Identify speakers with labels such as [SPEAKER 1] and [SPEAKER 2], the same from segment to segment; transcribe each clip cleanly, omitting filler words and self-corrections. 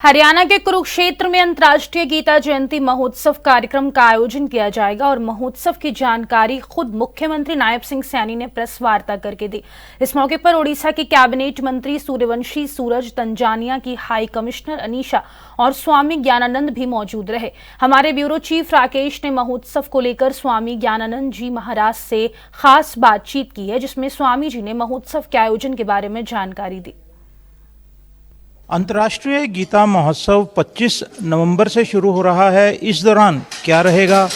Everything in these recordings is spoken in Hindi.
[SPEAKER 1] हरियाणा के कुरुक्षेत्र में अंतर्राष्ट्रीय गीता जयंती महोत्सव कार्यक्रम का आयोजन किया जाएगा और महोत्सव की जानकारी खुद मुख्यमंत्री नायब सिंह सैनी ने प्रेस वार्ता करके दी। इस मौके पर ओडिशा के कैबिनेट मंत्री सूर्यवंशी सूरज, तंजानिया की हाई कमिश्नर अनीशा और स्वामी ज्ञानानंद भी मौजूद रहे। हमारे ब्यूरो चीफ राकेश ने महोत्सव को लेकर स्वामी ज्ञानानंद जी महाराज से खास बातचीत की है, जिसमें स्वामी जी ने महोत्सव के आयोजन के बारे में जानकारी दी।
[SPEAKER 2] अंतर्राष्ट्रीय गीता महोत्सव 25 नवंबर से शुरू हो रहा है। इस दौरान क्या रहेगा,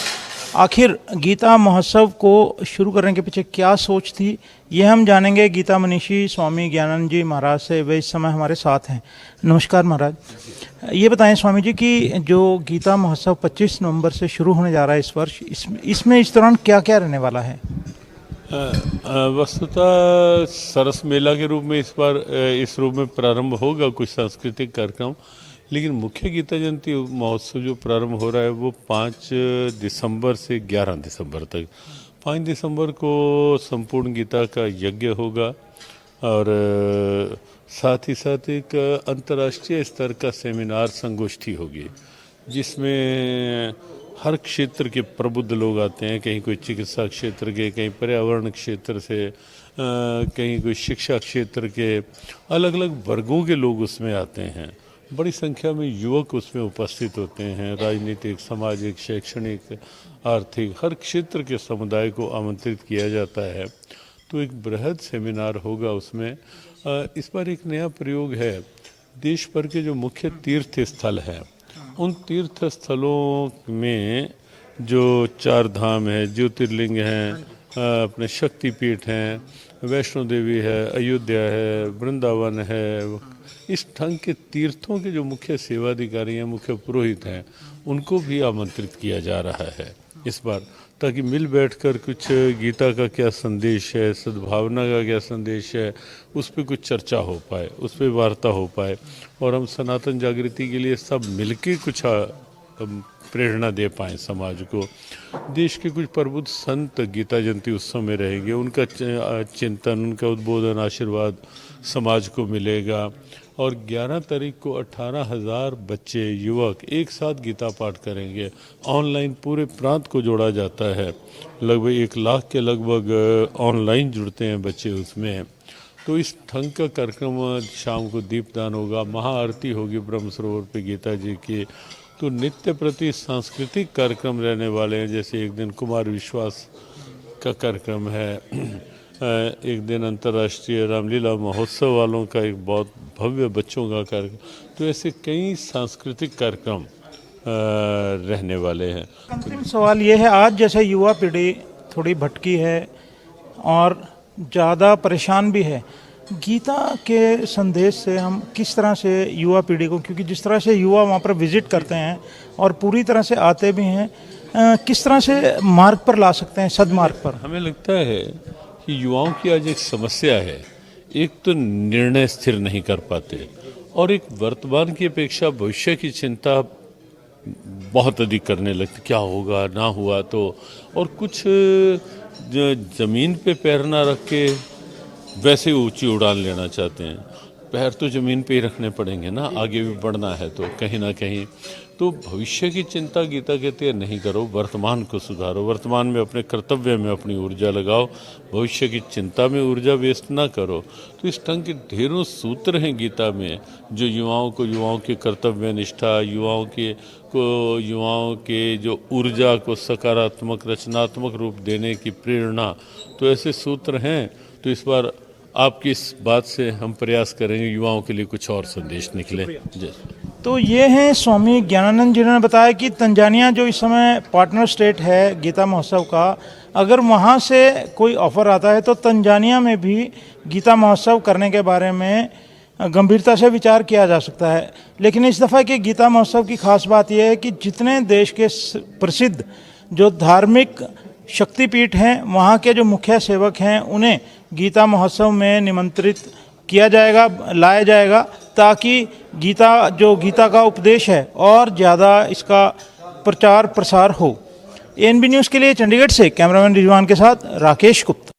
[SPEAKER 2] आखिर गीता महोत्सव को शुरू करने के पीछे क्या सोच थी, ये हम जानेंगे गीता मनीषी स्वामी ज्ञानानंद जी महाराज से। वे इस समय हमारे साथ हैं। नमस्कार महाराज। ये बताएं स्वामी जी कि जो गीता महोत्सव 25 नवंबर से शुरू होने जा रहा है इस वर्ष, इसमें इस दौरान क्या क्या रहने वाला है?
[SPEAKER 3] वस्तुतः सरस मेला के रूप में इस बार इस रूप में प्रारंभ होगा कुछ सांस्कृतिक कार्यक्रम, लेकिन मुख्य गीता जयंती महोत्सव जो प्रारंभ हो रहा है वो 5 दिसंबर से 11 दिसंबर तक। 5 दिसंबर को संपूर्ण गीता का यज्ञ होगा और साथ ही साथ एक अंतर्राष्ट्रीय स्तर का सेमिनार संगोष्ठी होगी, जिसमें हर क्षेत्र के प्रबुद्ध लोग आते हैं। कहीं कोई चिकित्सा क्षेत्र के, कहीं पर्यावरण क्षेत्र से, कहीं कोई शिक्षा क्षेत्र के, अलग अलग वर्गों के लोग उसमें आते हैं। बड़ी संख्या में युवक उसमें उपस्थित होते हैं। राजनीतिक, सामाजिक, शैक्षणिक, आर्थिक, हर क्षेत्र के समुदाय को आमंत्रित किया जाता है। तो एक बृहद सेमिनार होगा उसमें। इस बार एक नया प्रयोग है। देश भर के जो मुख्य तीर्थ स्थल हैं, उन तीर्थ स्थलों में जो 4 धाम है, ज्योतिर्लिंग हैं, अपने शक्तिपीठ हैं, वैष्णो देवी है, अयोध्या है, वृंदावन है, इस ढंग के तीर्थों के जो मुख्य सेवाधिकारी हैं, मुख्य पुरोहित हैं, उनको भी आमंत्रित किया जा रहा है इस बार, ताकि मिल बैठकर कुछ गीता का क्या संदेश है, सद्भावना का क्या संदेश है, उस पर कुछ चर्चा हो पाए, उस पर वार्ता हो पाए और हम सनातन जागृति के लिए सब मिलके कुछ प्रेरणा दे पाएँ समाज को। देश के कुछ प्रबुद्ध संत गीता जयंती उत्सव में रहेंगे, उनका चिंतन, उनका उद्बोधन, आशीर्वाद समाज को मिलेगा। और 11 तारीख को 18,000 बच्चे, युवक एक साथ गीता पाठ करेंगे। ऑनलाइन पूरे प्रांत को जोड़ा जाता है। लगभग 1 लाख के लगभग ऑनलाइन जुड़ते हैं बच्चे उसमें। तो इस ढंग का कार्यक्रम, शाम को दीपदान होगा, महाआरती होगी ब्रह्म सरोवर पे गीता जी की। तो नित्य प्रति सांस्कृतिक कार्यक्रम रहने वाले हैं। जैसे एक दिन कुमार विश्वास का कार्यक्रम है, एक दिन अंतर्राष्ट्रीय रामलीला महोत्सव वालों का एक बहुत भव्य बच्चों का कार्यक्रम। तो ऐसे कई सांस्कृतिक कार्यक्रम रहने वाले हैं।
[SPEAKER 2] अंतिम सवाल ये है, आज जैसे युवा पीढ़ी थोड़ी भटकी है और ज़्यादा परेशान भी है, गीता के संदेश से हम किस तरह से युवा पीढ़ी को, क्योंकि जिस तरह से युवा वहाँ पर विजिट करते हैं और पूरी तरह से आते भी हैं, किस तरह से मार्ग पर ला सकते हैं, सदमार्ग पर?
[SPEAKER 3] हमें लगता है कि युवाओं की आज एक समस्या है, एक तो निर्णय स्थिर नहीं कर पाते और एक वर्तमान की अपेक्षा भविष्य की चिंता बहुत अधिक करने लगती, क्या होगा ना हुआ तो। और कुछ ज़मीन पे पैर ना रख के वैसे ऊंची उड़ान लेना चाहते हैं। पैर तो ज़मीन पे ही रखने पड़ेंगे ना, आगे भी बढ़ना है तो कहीं ना कहीं। तो भविष्य की चिंता गीता कहती है नहीं करो, वर्तमान को सुधारो, वर्तमान में अपने कर्तव्य में अपनी ऊर्जा लगाओ, भविष्य की चिंता में ऊर्जा वेस्ट ना करो। तो इस ढंग के ढेरों सूत्र हैं गीता में जो युवाओं को, युवाओं की कर्तव्य निष्ठा, युवाओं के जो ऊर्जा को सकारात्मक रचनात्मक रूप देने की प्रेरणा, तो ऐसे सूत्र हैं। तो इस बार आपकी इस बात से हम प्रयास करेंगे युवाओं के लिए कुछ और संदेश निकले।
[SPEAKER 2] तो ये हैं स्वामी ज्ञानानंद, जिन्होंने बताया कि तंजानिया जो इस समय पार्टनर स्टेट है गीता महोत्सव का, अगर वहाँ से कोई ऑफर आता है तो तंजानिया में भी गीता महोत्सव करने के बारे में गंभीरता से विचार किया जा सकता है। लेकिन इस दफ़ा के गीता महोत्सव की खास बात यह है कि जितने देश के प्रसिद्ध जो धार्मिक शक्तिपीठ हैं, वहाँ के जो मुख्य सेवक हैं, उन्हें गीता महोत्सव में निमंत्रित किया जाएगा, लाया जाएगा, ताकि गीता का उपदेश है और ज़्यादा इसका प्रचार प्रसार हो। एएनबी न्यूज़ के लिए चंडीगढ़ से कैमरामैन रिजवान के साथ राकेश गुप्ता।